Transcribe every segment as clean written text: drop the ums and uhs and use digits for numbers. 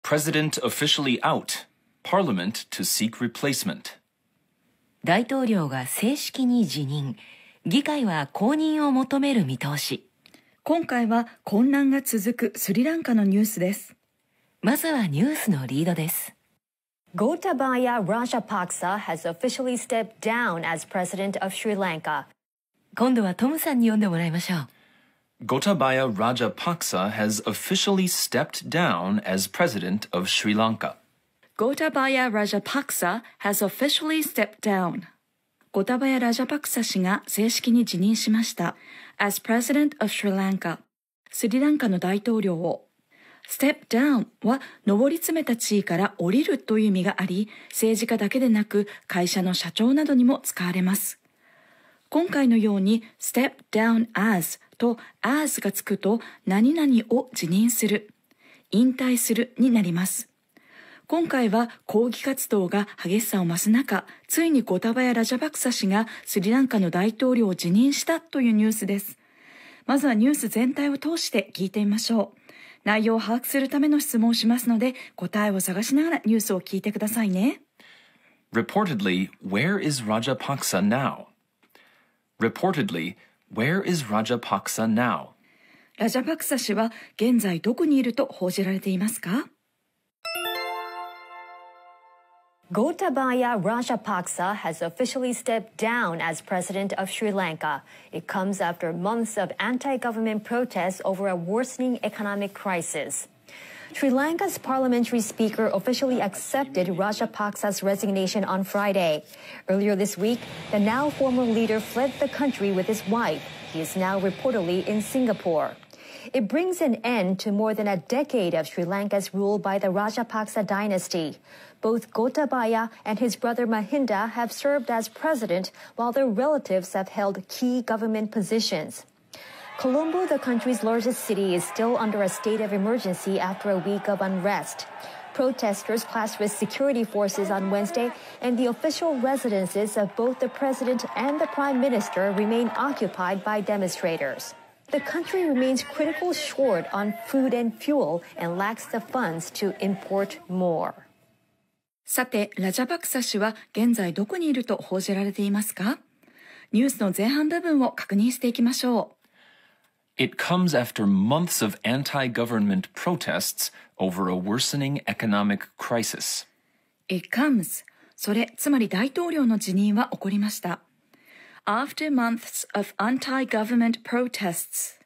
President officially out. Parliament to seek replacement. 大統領が正式に辞任。議会は後任を求める見通し。今回は混乱が続くスリランカのニュースです。まずはニュースのリードです。Gotabaya Rajapaksa has officially stepped down as president of Sri Lanka. 今度はトムさんに読んでもらいましょう。Gotabaya Rajapaksa has officially stepped down as president of Sri Lanka. Gotabaya Rajapaksa has officially stepped down. ゴタバヤ・ラジャパクサ氏が正式に辞任しました。as president of Sri Lanka. スリランカの大統領を。step down は上り詰めた地位から降りるという意味があり、政治家だけでなく会社の社長などにも使われます。今回のように step down as と as がつくと何々を辞任する、引退するになります。今回は抗議活動が激しさを増す中、ついにゴタバヤ・ラジャパクサ氏がスリランカの大統領を辞任したというニュースです。まずはニュース全体を通して聞いてみましょう。内容を把握するための質問をしますので、答えを探しながらニュースを聞いてくださいね。Reportedly, where is Rajapaksa now? Reportedly, where is Rajapaksa now? ラジャパクサ氏は現在どこにいると報じられていますかGotabaya Rajapaksa has officially stepped down as president of Sri Lanka. It comes after months of anti-government protests over a worsening economic crisis. Sri Lanka's parliamentary speaker officially accepted Rajapaksa's resignation on Friday. Earlier this week, the now former leader fled the country with his wife. He is now reportedly in Singapore. It brings an end to more than a decade of Sri Lanka's rule by the Rajapaksa dynasty. Both Gotabaya and his brother Mahinda have served as president, while their relatives have held key government positions. Colombo, the country's largest city, is still under a state of emergency after a week of unrest. Protesters clashed with security forces on Wednesday, and the official residences of both the president and the prime minister remain occupied by demonstrators. The country remains critically short on food and fuel and lacks the funds to import more. さて、ラジャパクサ氏は現在どこにいると報じられていますか？ニュースの前半部分を確認していきましょう。It comes after months of anti-government protests over a worsening economic crisis. It comes. それ、つまり大統領の辞任は起こりました。After months of anti-government protests.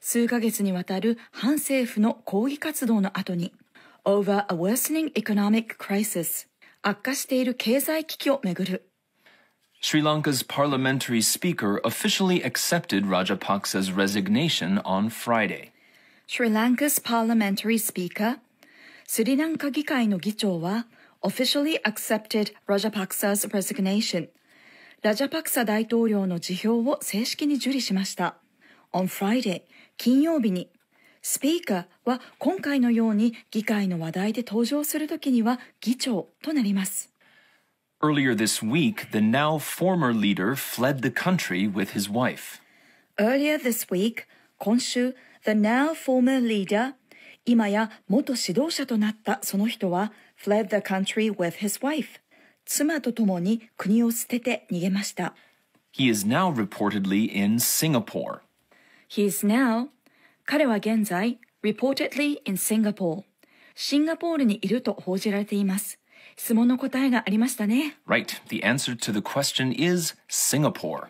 数ヶ月にわたる反政府の抗議活動の後に。over a worsening economic crisis. 悪化している経済危機をめぐる。Sri Lanka's parliamentary speaker officially accepted Rajapaksa's resignation on Friday. Sri Lanka's parliamentary speaker, スリランカ議会の議長は officially accepted Rajapaksa's resignation. ラジャパクサ大統領の辞表を正式に受理しました。on Friday, 金曜日に。スピーカーは今回のように議会の話題で登場するときには議長となります。Earlier this week, the now former leader fled the country with his wife. Earlier this week, 今週、the now former leader、今や元指導者となったその人は fled the country with his wife。妻と共に国を捨てて逃げました。He is now reportedly in Singapore. He is now彼は現在、reportedly in Singapore。シンガポールにいると報じられています。質問の答えがありましたね。Right. The answer to the question is Singapore.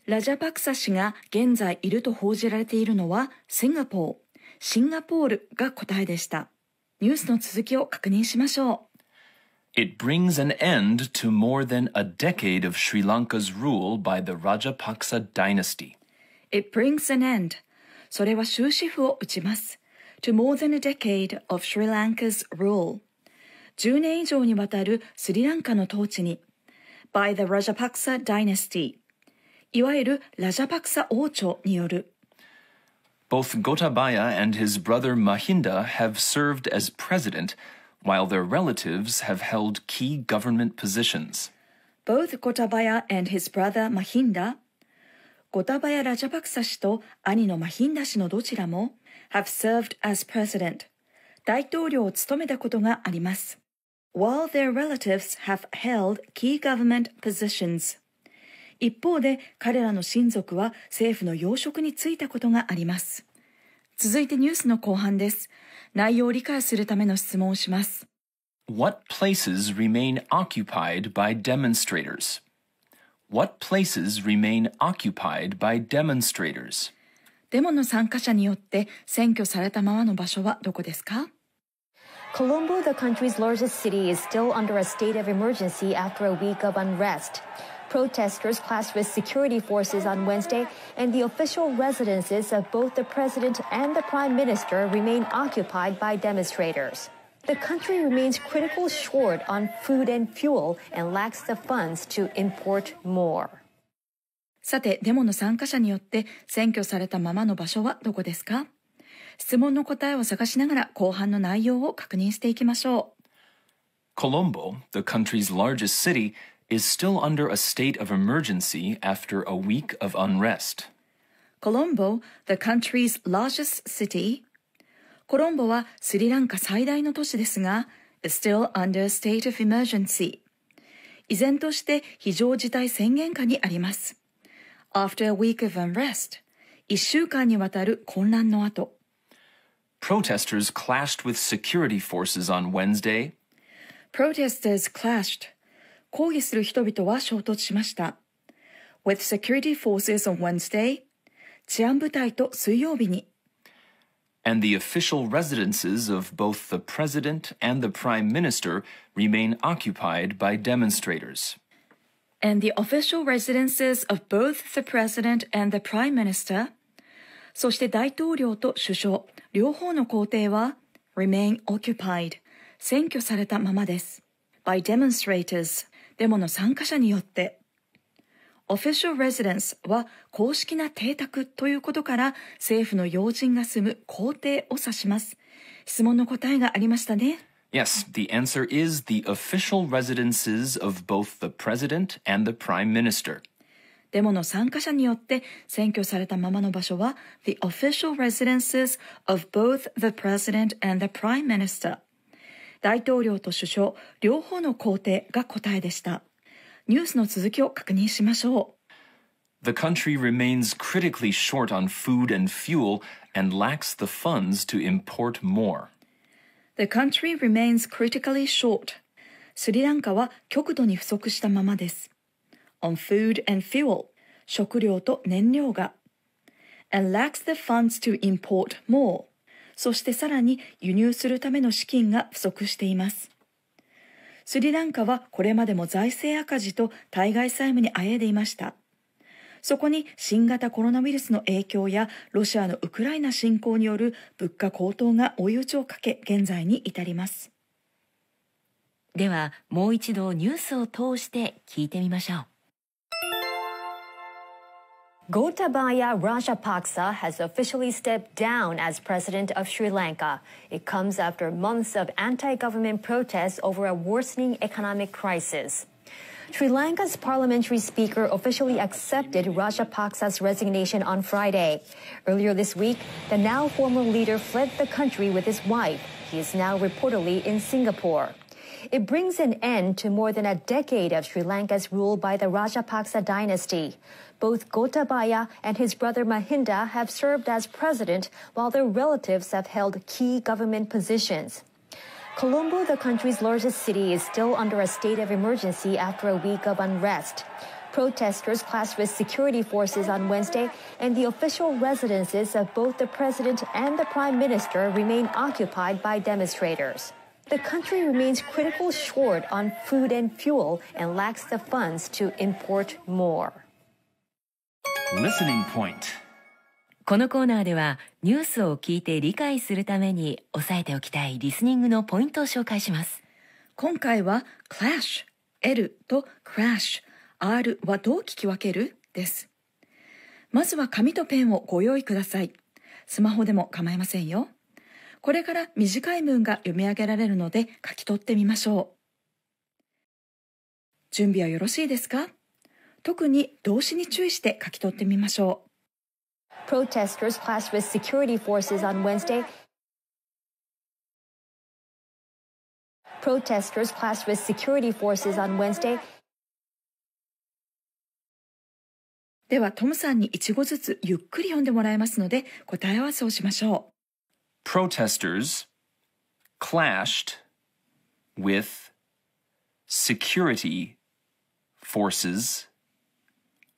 ラジャパクサ氏が現在いると報じられているのはシンガポール。シンガポールが答えでした。ニュースの続きを確認しましょう。It brings an end to more than a decade of Sri Lanka's rule by the Rajapaksa dynasty. It brings an end. それは終止符を打ちます。To more than a decade of Sri Lanka's rule. 10年以上にわたるスリランカの統治に。By the Rajapaksa dynasty. いわゆるラジャパクサ王朝による。Both Gotabaya and his brother Mahinda have served as president, while their relatives have held key government positions. Both Gotabaya and his brother Mahindaゴタバヤ・ラジャパクサ氏と兄のマヒンダ氏のどちらも have served as president。大統領を務めたことがあります。While their relatives have held key government positions. 一方で彼らの親族は政府の要職に就いたことがあります。続いてニュースの後半です。内容を理解するための質問をします。What places remain occupied by demonstrators? What places remain occupied by demonstrators? デモの参加者によって占拠されたままの場所はどこですか？ Colombo, the country's largest city, is still under a state of emergency after a week of unrest. Protesters clashed with security forces on Wednesday, and the official residences of both the president and the prime minister remain occupied by demonstrators. The country remains critically short on food and fuel and lacks the funds to import more. さて、デモの参加者によって占拠されたままの場所はどこですか？質問の答えを探しながら後半の内容を確認していきましょう。Colombo, the country's largest city, is still under a state of emergency after a week of unrest. Colombo, the country's largest city. コロンボはスリランカ最大の都市ですが、is still under a state of emergency. 依然として非常事態宣言下にあります。After a week of unrest. 1週間にわたる混乱の後。Protesters clashed with security forces on Wednesday. Protesters clashed. 抗議する人々は衝突しました。With security forces on Wednesday. 治安部隊と水曜日に。And the official residences of both the president and the prime minister remain occupied by demonstrators. And the official residences of both the president and the prime minister. そして大統領と首相、両方の公邸は remain occupied、占拠されたままです。by demonstrators、デモの参加者によって。official residence は公式な邸宅ということから政府の要人が住む公邸を指します。質問の答えがありましたね。Yes, the answer is the official residences of both the president and the prime minister. デモの参加者によって占拠されたままの場所は the official residences of both the president and the prime minister. 大統領と首相、両方の公邸が答えでした。ニュースの続きを確認しましょう。The country remains critically short on food and fuel and lacks the funds to import more. The country remains critically short. スリランカは極度に不足したままです。on food and fuel. 食料と燃料が。and lacks the funds to import more. そしてさらに輸入するための資金が不足しています。スリランカはこれまでも財政赤字と対外債務にあえいでいました。そこに新型コロナウイルスの影響やロシアのウクライナ侵攻による物価高騰が追い打ちをかけ現在に至ります。ではもう一度ニュースを通して聞いてみましょう。Gotabaya Rajapaksa has officially stepped down as president of Sri Lanka. It comes after months of anti-government protests over a worsening economic crisis. Sri Lanka's parliamentary speaker officially accepted Rajapaksa's resignation on Friday. Earlier this week, the now former leader fled the country with his wife. He is now reportedly in Singapore. It brings an end to more than a decade of Sri Lanka's rule by the Rajapaksa dynasty. Both Gotabaya and his brother Mahinda have served as president, while their relatives have held key government positions. Colombo, the country's largest city, is still under a state of emergency after a week of unrest. Protesters clashed with security forces on Wednesday, and the official residences of both the president and the prime minister remain occupied by demonstrators. The country remains critically short on food and fuel and lacks the funds to import more. Listening point. このコーナーではニュースを聞いて理解するために押さえておきたいリスニングのポイントを紹介します。今回は clash L と crash R はどう聞き分けるです。まずは紙とペンをご用意ください。スマホでも構いませんよ。これから短い文が読み上げられるので書き取ってみましょう。準備はよろしいですか？特に動詞に注意して書き取ってみましょう。Protesters clashed with security forces on Wednesday Protesters clashed with security forces on Wednesday.ではトムさんに一語ずつゆっくり読んでもらいますので答え合わせをしましょう。Protesters clashed with security forces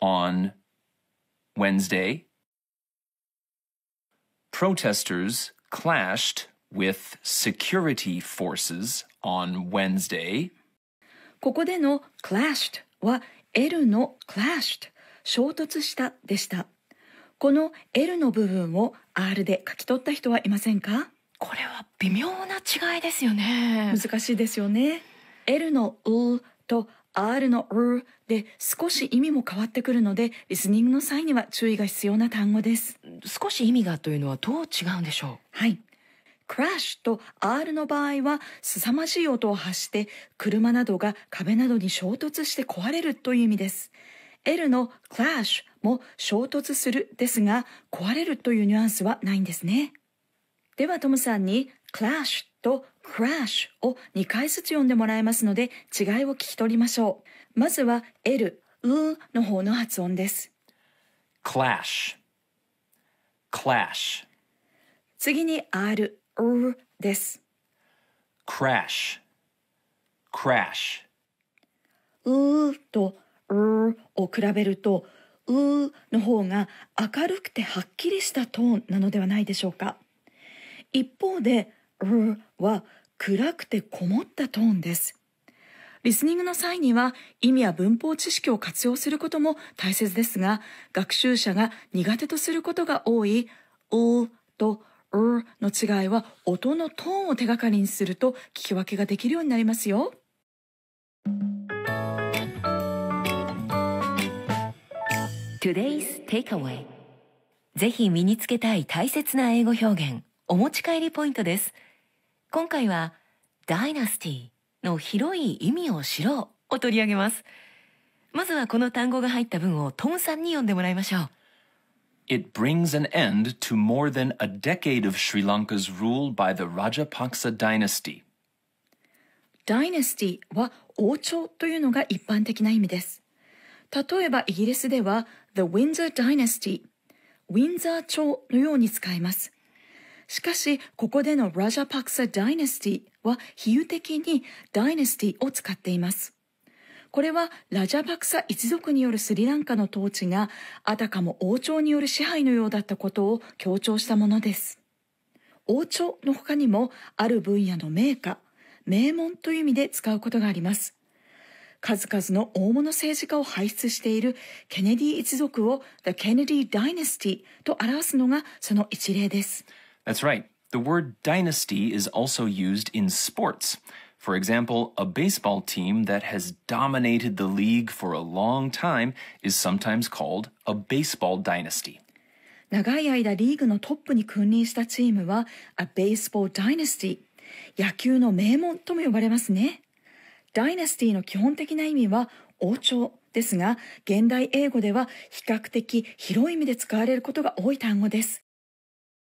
on Wednesday. Protesters clashed with security forces on Wednesday. ここでの clashed は L の clashed衝突したでした。この L の部分を R で書き取った人はいませんか？これは微妙な違いですよね。難しいですよね。L の U と R の R で少し意味も変わってくるので、リスニングの際には注意が必要な単語です。少し意味がというのはどう違うんでしょう？はい。crash と R の場合は凄まじい音を発して車などが壁などに衝突して壊れるという意味です。L の clash も衝突するですが壊れるというニュアンスはないんですね。ではトムさんに clash と crash を2回ずつ読んでもらいますので違いを聞き取りましょう。まずは L の方の発音です。clash clash 次に R です。crash crash とを比べるとの方が明るくてはっきりしたトーンなのではないでしょうか。一方では暗くてこもったトーンです。リスニングの際には意味や文法知識を活用することも大切ですが、学習者が苦手とすることが多いとの違いは音のトーンを手がかりにすると聞き分けができるようになりますよ。Today's Takeaway。 ぜひ身につけたい大切な英語表現、お持ち帰りポイントです。今回は Dynasty の広い意味を知ろうを取り上げます。まずはこの単語が入った文をトムさんに読んでもらいましょう。It brings an end to more than a decade of Sri Lanka's rule by the Rajapaksa dynasty. Dynasty は王朝というのが一般的な意味です。例えばイギリスでは The Windsor Dynasty、ウィンザー朝のように使います。しかし、ここでの Rajapaksa Dynasty は比喩的に Dynasty を使っています。これはラジャパクサ一族によるスリランカの統治があたかも王朝による支配のようだったことを強調したものです。王朝の他にもある分野の名家、名門という意味で使うことがあります。数々の大物政治家を輩出しているケネディ一族を The Kennedy Dynasty と表すのがその一例です。That's right. The word dynasty is also used in sports. For example, a baseball team that has dominated the league for a long time is sometimes called a baseball dynasty. 長い間リーグのトップに君臨したチームは A baseball dynasty、野球の名門とも呼ばれますね。ダイナスティの基本的な意味は王朝ですが、現代英語では比較的広い意味で使われることが多い単語です。